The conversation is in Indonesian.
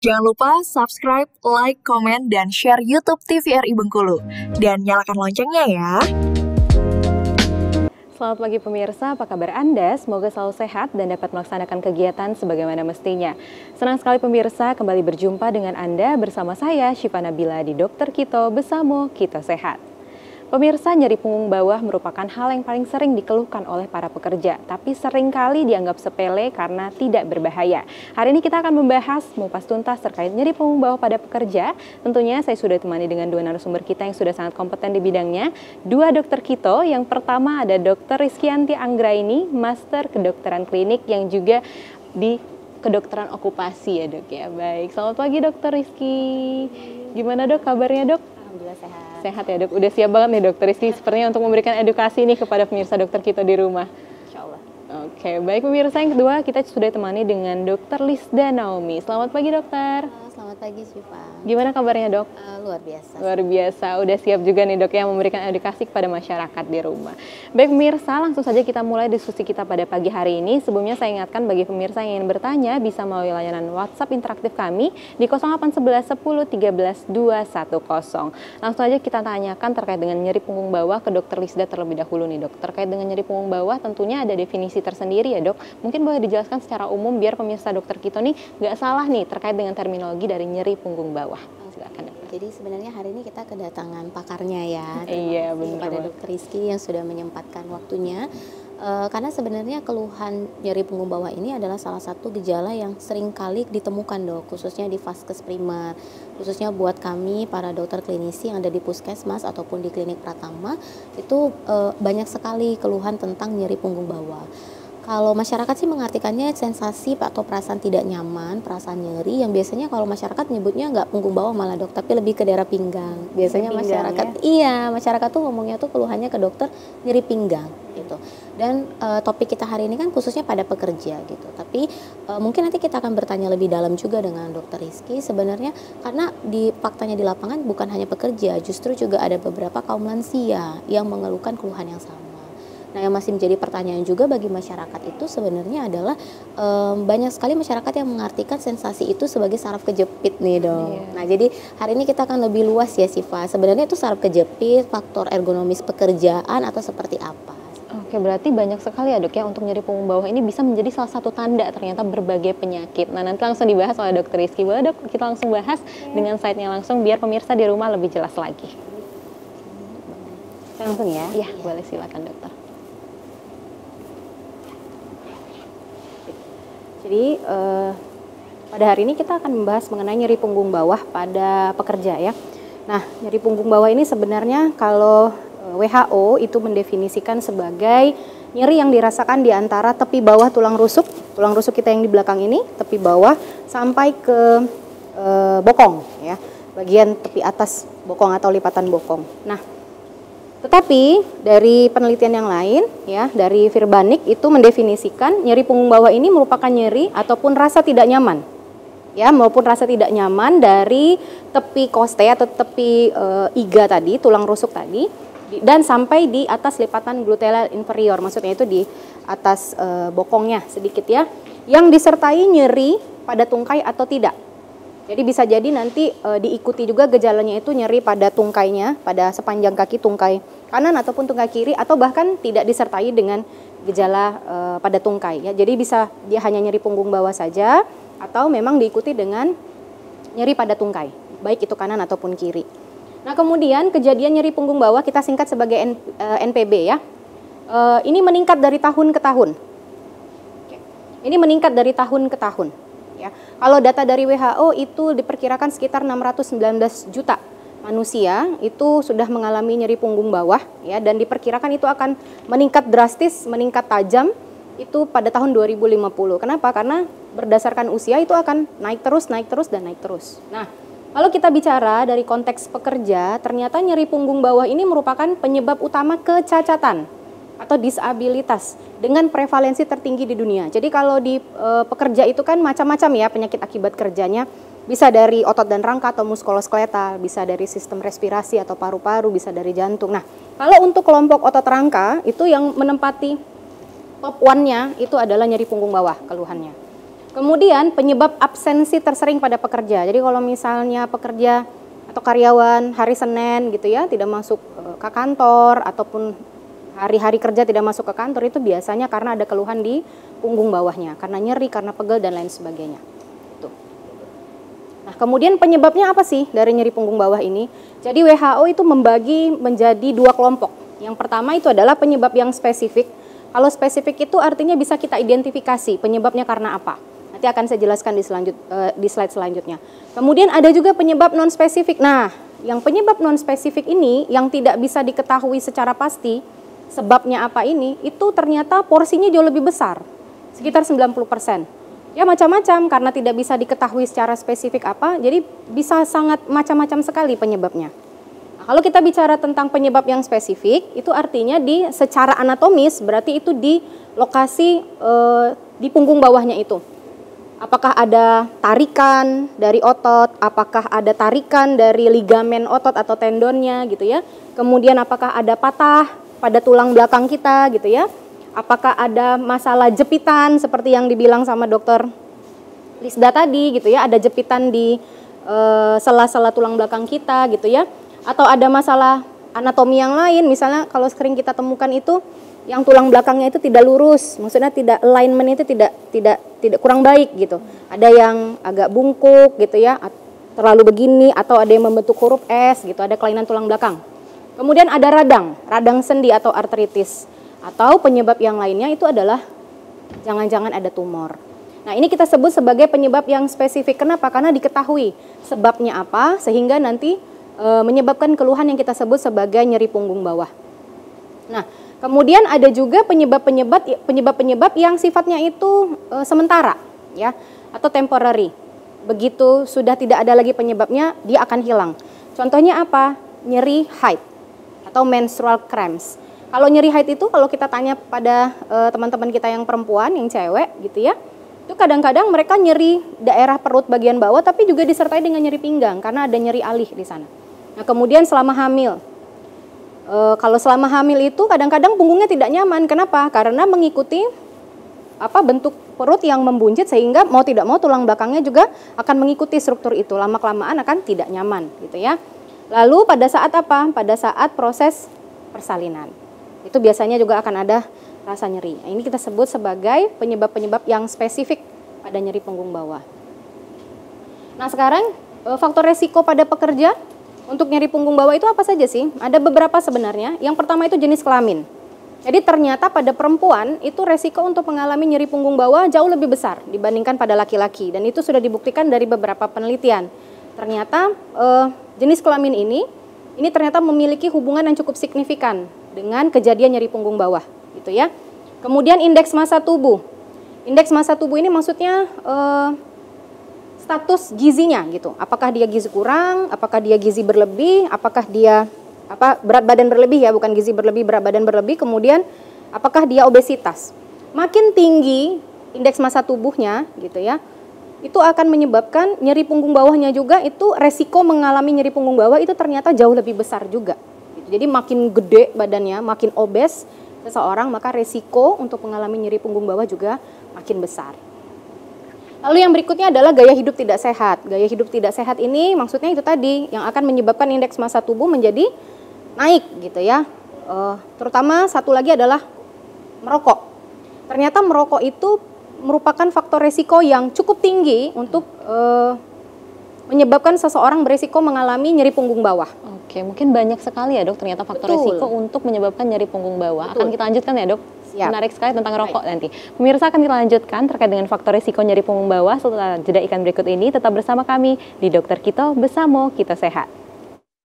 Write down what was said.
Jangan lupa subscribe, like, komen, dan share YouTube TVRI Bengkulu. Dan nyalakan loncengnya ya. Selamat pagi pemirsa, apa kabar Anda? Semoga selalu sehat dan dapat melaksanakan kegiatan sebagaimana mestinya. Senang sekali pemirsa kembali berjumpa dengan Anda bersama saya Syifa Nabila di Dokter Kito Besamo Kita Sehat. Pemirsa, nyeri punggung bawah merupakan hal yang paling sering dikeluhkan oleh para pekerja, tapi seringkali dianggap sepele karena tidak berbahaya. Hari ini kita akan membahas mengupas tuntas terkait nyeri punggung bawah pada pekerja. Tentunya saya sudah ditemani dengan dua narasumber kita yang sudah sangat kompeten di bidangnya. Dua dokter Kito, yang pertama ada Dr. Rizkyanti Anggraini, Master Kedokteran Klinik yang juga di kedokteran okupasi ya dok ya. Baik, selamat pagi Dr. Rizky. Gimana dok kabarnya dok? Alhamdulillah sehat. Sehat ya dok, udah siap banget nih dokter Rizky sepertinya untuk memberikan edukasi nih kepada pemirsa dokter kita di rumah. Insya Allah. Oke, baik pemirsa, yang kedua kita sudah ditemani dengan Dr. Lisda Naomi. Selamat pagi dokter. Selamat pagi Syifa. Gimana kabarnya dok? Luar biasa. Luar biasa, udah siap juga nih dok ya memberikan edukasi kepada masyarakat di rumah. Baik pemirsa, langsung saja kita mulai diskusi kita pada pagi hari ini. Sebelumnya saya ingatkan bagi pemirsa yang ingin bertanya bisa melalui layanan WhatsApp interaktif kami di 0811 10 13 210. Langsung aja kita tanyakan terkait dengan nyeri punggung bawah ke Dr. Lisda terlebih dahulu nih dok. Terkait dengan nyeri punggung bawah tentunya ada definisi tersendiri ya dok. Mungkin boleh dijelaskan secara umum biar pemirsa dokter kita nih nggak salah nih terkait dengan terminologi dari nyeri punggung bawah. Silakan dok. Jadi sebenarnya hari ini kita kedatangan pakarnya ya. Iya benar. Pada Dr. Rizky yang sudah menyempatkan waktunya. Karena sebenarnya keluhan nyeri punggung bawah ini adalah salah satu gejala yang sering kali ditemukan dok, khususnya di vaskes primer, khususnya buat kami para dokter klinisi yang ada di puskesmas ataupun di klinik Pratama itu banyak sekali keluhan tentang nyeri punggung bawah. Kalau masyarakat sih mengartikannya sensasi atau perasaan tidak nyaman, perasaan nyeri yang biasanya kalau masyarakat nyebutnya nggak punggung bawah malah dok, tapi lebih ke daerah pinggang. Biasanya masyarakat, iya masyarakat tuh ngomongnya tuh keluhannya ke dokter nyeri pinggang gitu. Dan topik kita hari ini kan khususnya pada pekerja gitu. Tapi mungkin nanti kita akan bertanya lebih dalam juga dengan Dokter Rizky sebenarnya karena di faktanya di lapangan bukan hanya pekerja, justru juga ada beberapa kaum lansia yang mengeluhkan keluhan yang sama. Nah, yang masih menjadi pertanyaan juga bagi masyarakat itu sebenarnya adalah banyak sekali masyarakat yang mengartikan sensasi itu sebagai saraf kejepit nih dong. Yeah. Nah, jadi hari ini kita akan lebih luas ya Syifa. Sebenarnya itu saraf kejepit, faktor ergonomis pekerjaan atau seperti apa? Oke, berarti banyak sekali ya dok ya untuk nyeri punggung bawah ini bisa menjadi salah satu tanda ternyata berbagai penyakit. Nah, nanti langsung dibahas oleh Dokter Rizky. Boleh dok, kita langsung bahas dengan slide-nya langsung biar pemirsa di rumah lebih jelas lagi. Langsung ya? Iya, boleh silakan dokter. Jadi pada hari ini kita akan membahas mengenai nyeri punggung bawah pada pekerja ya. Nah, nyeri punggung bawah ini sebenarnya kalau WHO itu mendefinisikan sebagai nyeri yang dirasakan di antara tepi bawah tulang rusuk kita yang di belakang ini, tepi bawah sampai ke bokong ya, bagian tepi atas bokong atau lipatan bokong. Nah, tetapi dari penelitian yang lain ya, dari Virbanik itu mendefinisikan nyeri punggung bawah ini merupakan nyeri ataupun rasa tidak nyaman. Ya, maupun rasa tidak nyaman dari tepi koste atau tepi iga tadi, tulang rusuk tadi dan sampai di atas lipatan gluteal inferior. Maksudnya itu di atas bokongnya sedikit ya. Yang disertai nyeri pada tungkai atau tidak. Jadi bisa jadi nanti diikuti juga gejalanya itu nyeri pada tungkainya, pada sepanjang kaki tungkai kanan ataupun tungkai kiri atau bahkan tidak disertai dengan gejala pada tungkai ya. Jadi bisa dia hanya nyeri punggung bawah saja atau memang diikuti dengan nyeri pada tungkai, baik itu kanan ataupun kiri. Nah, kemudian kejadian nyeri punggung bawah kita singkat sebagai NPB ya. Ini meningkat dari tahun ke tahun. Ini meningkat dari tahun ke tahun. Ya. Kalau data dari WHO itu diperkirakan sekitar 619 juta manusia itu sudah mengalami nyeri punggung bawah ya, dan diperkirakan itu akan meningkat drastis, meningkat tajam itu pada tahun 2050. Kenapa? Karena berdasarkan usia itu akan naik terus dan naik terus. Nah, kalau kita bicara dari konteks pekerja, ternyata nyeri punggung bawah ini merupakan penyebab utama kecacatan atau disabilitas dengan prevalensi tertinggi di dunia. Jadi kalau di pekerja itu kan macam-macam ya penyakit akibat kerjanya. Bisa dari otot dan rangka atau muskuloskeletal, bisa dari sistem respirasi atau paru-paru, bisa dari jantung. Nah, kalau untuk kelompok otot rangka itu yang menempati top one-nya itu adalah nyeri punggung bawah keluhannya. Kemudian penyebab absensi tersering pada pekerja. Jadi kalau misalnya pekerja atau karyawan hari Senin gitu ya tidak masuk ke kantor ataupun hari-hari kerja tidak masuk ke kantor, itu biasanya karena ada keluhan di punggung bawahnya, karena nyeri, karena pegel dan lain sebagainya. Tuh. Nah, kemudian penyebabnya apa sih dari nyeri punggung bawah ini? Jadi WHO itu membagi menjadi 2 kelompok. Yang pertama itu adalah penyebab yang spesifik. Kalau spesifik itu artinya bisa kita identifikasi penyebabnya karena apa. Nanti akan saya jelaskan di slide selanjutnya. Kemudian ada juga penyebab non spesifik. Nah, yang penyebab non spesifik ini yang tidak bisa diketahui secara pasti sebabnya apa ini, itu ternyata porsinya jauh lebih besar, sekitar 90%. Ya macam-macam karena tidak bisa diketahui secara spesifik apa, jadi bisa sangat macam-macam sekali penyebabnya. Nah, kalau kita bicara tentang penyebab yang spesifik, itu artinya secara anatomis berarti itu di lokasi di punggung bawahnya itu. Apakah ada tarikan dari otot, apakah ada tarikan dari ligamen otot atau tendonnya gitu ya. Kemudian apakah ada patah pada tulang belakang kita gitu ya. Apakah ada masalah jepitan seperti yang dibilang sama dokter Lisda tadi gitu ya, ada jepitan di sela-sela tulang belakang kita gitu ya. Atau ada masalah anatomi yang lain, misalnya kalau sering kita temukan itu yang tulang belakangnya itu tidak lurus, maksudnya tidak alignment itu tidak kurang baik gitu. Ada yang agak bungkuk gitu ya, terlalu begini, atau ada yang membentuk huruf S gitu, ada kelainan tulang belakang. Kemudian ada radang sendi atau artritis. Atau penyebab yang lainnya itu adalah jangan-jangan ada tumor. Nah, ini kita sebut sebagai penyebab yang spesifik. Kenapa? Karena diketahui sebabnya apa sehingga nanti menyebabkan keluhan yang kita sebut sebagai nyeri punggung bawah. Nah, kemudian ada juga penyebab-penyebab yang sifatnya itu sementara ya, atau temporary. Begitu sudah tidak ada lagi penyebabnya, dia akan hilang. Contohnya apa? Nyeri haid atau menstrual cramps. Kalau nyeri haid itu kalau kita tanya pada teman-teman kita yang perempuan, yang cewek gitu ya, itu kadang-kadang mereka nyeri daerah perut bagian bawah tapi juga disertai dengan nyeri pinggang karena ada nyeri alih di sana. Nah, kemudian selama hamil, kalau selama hamil itu kadang-kadang punggungnya tidak nyaman. Kenapa? Karena mengikuti bentuk perut yang membuncit sehingga mau tidak mau tulang belakangnya juga akan mengikuti struktur itu. Lama-kelamaan akan tidak nyaman gitu ya. Lalu pada saat apa? Pada saat proses persalinan. Itu biasanya juga akan ada rasa nyeri. Nah, ini kita sebut sebagai penyebab-penyebab yang spesifik pada nyeri punggung bawah. Nah, sekarang faktor resiko pada pekerja untuk nyeri punggung bawah itu apa saja sih? Ada beberapa sebenarnya. Yang pertama itu jenis kelamin. Jadi ternyata pada perempuan itu resiko untuk mengalami nyeri punggung bawah jauh lebih besar dibandingkan pada laki-laki. Dan itu sudah dibuktikan dari beberapa penelitian. Ternyata jenis kelamin ini ternyata memiliki hubungan yang cukup signifikan dengan kejadian nyeri punggung bawah, gitu ya. Kemudian indeks massa tubuh. Indeks massa tubuh ini maksudnya status gizinya gitu. Apakah dia gizi kurang, apakah dia gizi berlebih, apakah dia berat badan berlebih ya, bukan gizi berlebih, berat badan berlebih. Kemudian apakah dia obesitas. Makin tinggi indeks massa tubuhnya gitu ya, itu akan menyebabkan nyeri punggung bawahnya juga, itu resiko mengalami nyeri punggung bawah itu ternyata jauh lebih besar juga. Jadi makin gede badannya, makin obes seseorang, maka resiko untuk mengalami nyeri punggung bawah juga makin besar. Lalu yang berikutnya adalah gaya hidup tidak sehat. Gaya hidup tidak sehat ini maksudnya itu tadi yang akan menyebabkan indeks massa tubuh menjadi naik gitu ya. Terutama satu lagi adalah merokok. Ternyata merokok itu merupakan faktor resiko yang cukup tinggi untuk menyebabkan seseorang beresiko mengalami nyeri punggung bawah. Oke, mungkin banyak sekali ya dok ternyata faktor resiko untuk menyebabkan nyeri punggung bawah. Betul. Akan kita lanjutkan ya dok? Siap. Menarik sekali tentang rokok nanti. Pemirsa, akan kita lanjutkan terkait dengan faktor resiko nyeri punggung bawah setelah jeda iklan berikut ini. Tetap bersama kami di Dokter Kito, bersama kita sehat.